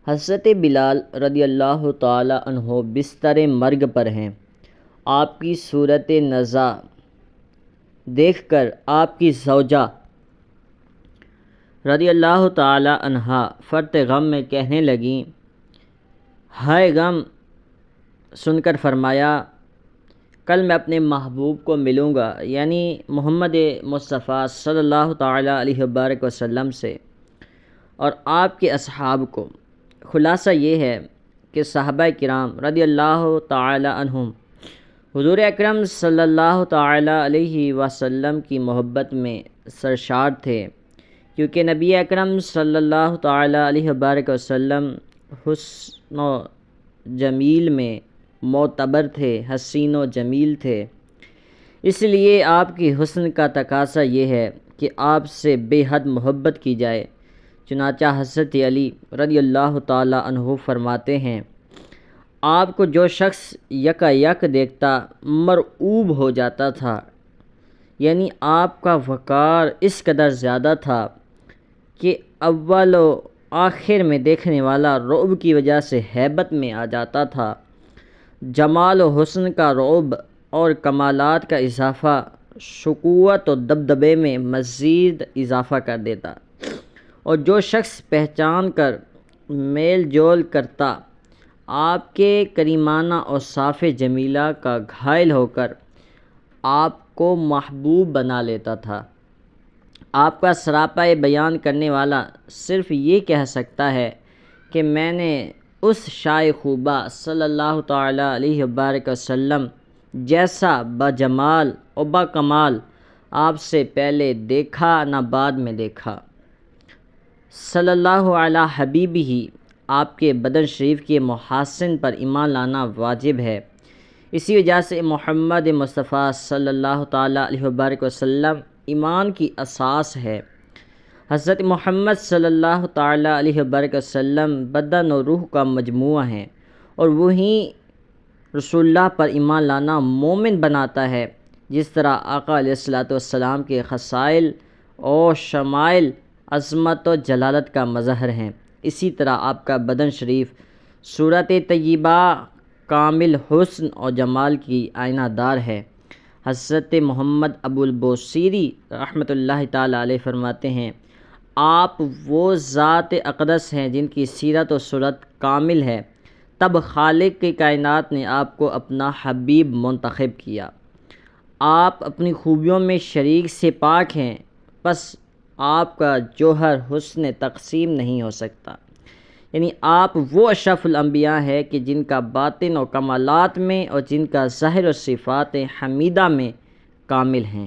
حضرت بلال رضی اللہ تعالی عنہ بستر مرگ پر ہیں۔ آپ کی صورت نزع دیکھ کر آپ کی زوجہ رضی اللہ تعالی عنہا فرط غم میں کہنے لگیں، ہائے غم! سن کر فرمایا، کل میں اپنے محبوب کو ملوں گا، یعنی محمد مصطفیٰ صلی اللہ تعالی علیہ وبارک وسلم سے اور آپ کے اصحاب کو۔ خلاصہ یہ ہے کہ صحابہ کرام رضی اللہ تعالی عنہم حضور اکرم صلی اللہ تعالی علیہ وسلم کی محبت میں سرشار تھے، کیونکہ نبی اکرم صلی اللہ تعالی علیہ وبارک وسلم حسن و جمیل میں معتبر تھے، حسین و جمیل تھے۔ اس لیے آپ کی حسن کا تقاضا یہ ہے کہ آپ سے بے حد محبت کی جائے۔ چنانچہ حضرت علی رضی اللہ تعالی عنہ فرماتے ہیں، آپ کو جو شخص یکا یک دیکھتا مرعوب ہو جاتا تھا، یعنی آپ کا وقار اس قدر زیادہ تھا کہ اول و آخر میں دیکھنے والا رعب کی وجہ سے ہیبت میں آ جاتا تھا۔ جمال و حسن کا رعب اور کمالات کا اضافہ شکوت و دبدبے میں مزید اضافہ کر دیتا، اور جو شخص پہچان کر میل جول کرتا آپ کے کریمانہ اوصاف جمیلہ کا گھائل ہو کر آپ کو محبوب بنا لیتا تھا۔ آپ کا سراپا بیان کرنے والا صرف یہ کہہ سکتا ہے کہ میں نے اس شاہ خوبہ صلی اللہ تعالی علیہ وبارک وسلم جیسا بجمال و بکمال آپ سے پہلے دیکھا نہ بعد میں دیکھا۔ صلی اللہ علی حبیبہ، آپ کے بدن شریف کے محاسن پر ایمان لانا واجب ہے۔ اسی وجہ سے محمد مصطفیٰ صلی اللہ تعالی علیہ وبارک وسلم ایمان کی اساس ہے۔ حضرت محمد صلی اللہ تعالی علیہ وبارک وسلم بدن و روح کا مجموعہ ہیں، اور وہیں رسول اللہ پر ایمان لانا مومن بناتا ہے۔ جس طرح آقا علیہ الصلوۃ والسلام کے خصائل اور شمائل عظمت و جلالت کا مظہر ہیں، اسی طرح آپ کا بدن شریف صورت طیبہ کامل حسن اور جمال کی آئینہ دار ہے۔ حضرت محمد ابو البوصیری رحمۃ اللہ تعالی علیہ فرماتے ہیں، آپ وہ ذات اقدس ہیں جن کی سیرت و صورت کامل ہے، تب خالق کی کائنات نے آپ کو اپنا حبیب منتخب کیا۔ آپ اپنی خوبیوں میں شریک سے پاک ہیں، پس آپ کا جوہر حسن تقسیم نہیں ہو سکتا، یعنی آپ وہ اشرف الانبیاء ہیں کہ جن کا باطن و کمالات میں اور جن کا ظاہر و صفات حمیدہ میں کامل ہیں۔